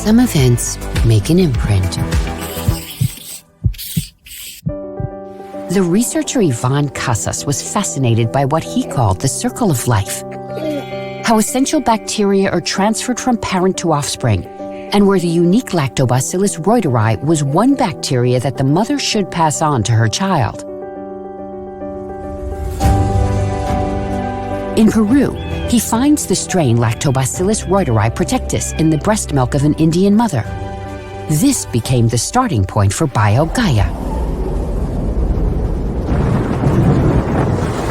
Some events make an imprint. The researcher Ivan Casas was fascinated by what he called the circle of life. How essential bacteria are transferred from parent to offspring, and where the unique Lactobacillus reuteri was one bacteria that the mother should pass on to her child. In Peru, he finds the strain Lactobacillus reuteri protectus in the breast milk of an Indian mother. This became the starting point for BioGaia.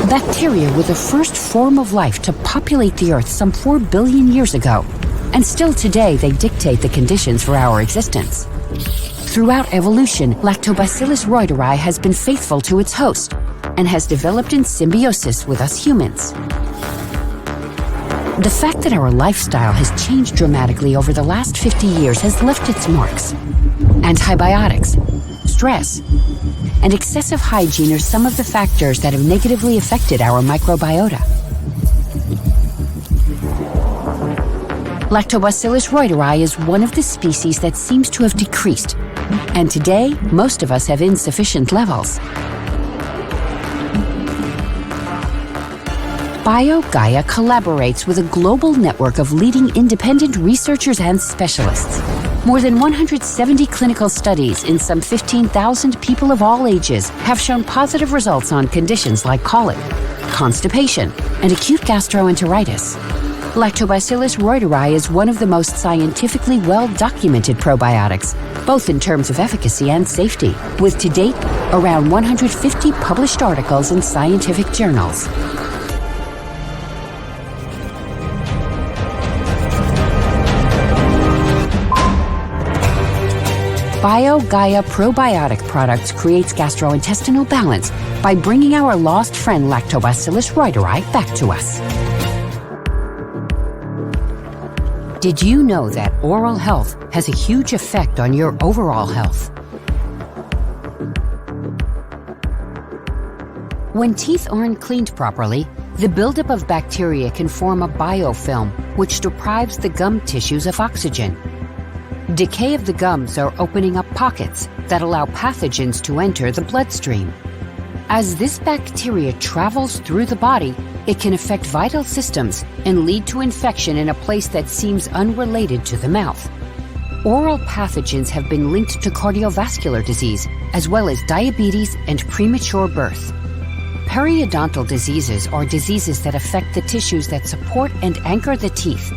Bacteria were the first form of life to populate the Earth some 4 billion years ago, and still today they dictate the conditions for our existence. Throughout evolution, Lactobacillus reuteri has been faithful to its host and has developed in symbiosis with us humans. The fact that our lifestyle has changed dramatically over the last 50 years has left its marks. Antibiotics, stress, and excessive hygiene are some of the factors that have negatively affected our microbiota. Lactobacillus reuteri is one of the species that seems to have decreased, and today most of us have insufficient levels. BioGaia collaborates with a global network of leading independent researchers and specialists. More than 170 clinical studies in some 15,000 people of all ages have shown positive results on conditions like colic, constipation, and acute gastroenteritis. Lactobacillus reuteri is one of the most scientifically well-documented probiotics, both in terms of efficacy and safety, with to date around 150 published articles in scientific journals. BioGaia probiotic products creates gastrointestinal balance by bringing our lost friend Lactobacillus reuteri back to us. Did you know that oral health has a huge effect on your overall health? When teeth aren't cleaned properly, the buildup of bacteria can form a biofilm, which deprives the gum tissues of oxygen. Decay of the gums are opening up pockets that allow pathogens to enter the bloodstream. As this bacteria travels through the body, it can affect vital systems and lead to infection in a place that seems unrelated to the mouth. Oral pathogens have been linked to cardiovascular disease, as well as diabetes and premature birth. Periodontal diseases are diseases that affect the tissues that support and anchor the teeth.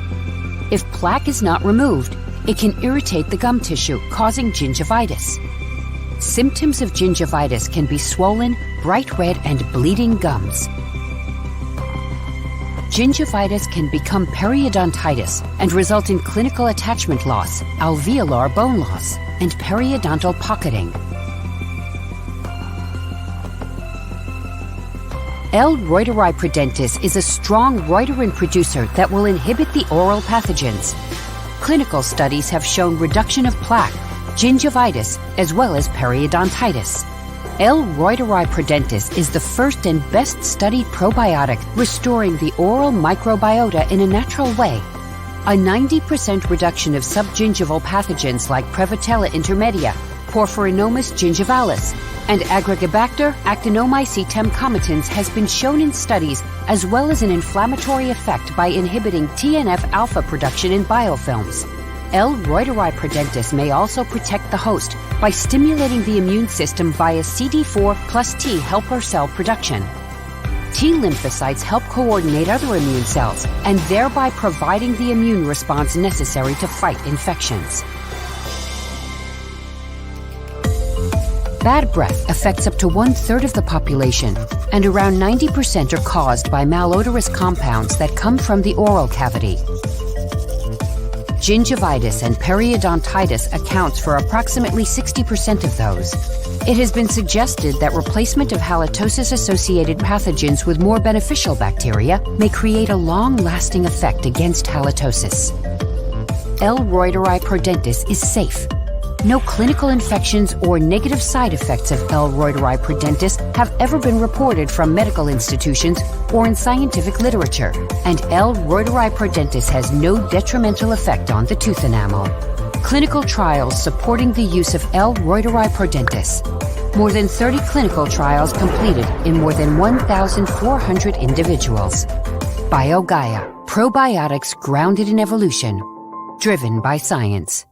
If plaque is not removed, it can irritate the gum tissue, causing gingivitis. Symptoms of gingivitis can be swollen, bright red, and bleeding gums. Gingivitis can become periodontitis and result in clinical attachment loss, alveolar bone loss, and periodontal pocketing. L. reuteri prudentis is a strong reuterin producer that will inhibit the oral pathogens. Clinical studies have shown reduction of plaque, gingivitis, as well as periodontitis. L. reuteri prudentis is the first and best studied probiotic restoring the oral microbiota in a natural way. A 90% reduction of subgingival pathogens like Prevotella intermedia, Porphyrinomus gingivalis, and Agrigobacter actinomycetem comitans has been shown in studies, as well as an inflammatory effect by inhibiting TNF-alpha production in biofilms. L. reuteri prudentis may also protect the host by stimulating the immune system via CD4 plus T helper cell production. T lymphocytes help coordinate other immune cells and thereby providing the immune response necessary to fight infections. Bad breath affects up to 1/3 of the population, and around 90% are caused by malodorous compounds that come from the oral cavity. Gingivitis and periodontitis accounts for approximately 60% of those. It has been suggested that replacement of halitosis-associated pathogens with more beneficial bacteria may create a long-lasting effect against halitosis. L. reuteri prudentis is safe. No clinical infections or negative side effects of L. reuteri prudentis have ever been reported from medical institutions or in scientific literature, and L. reuteri prudentis has no detrimental effect on the tooth enamel. Clinical trials supporting the use of L. reuteri prudentis. More than 30 clinical trials completed in more than 1,400 individuals. BioGaia, probiotics grounded in evolution, driven by science.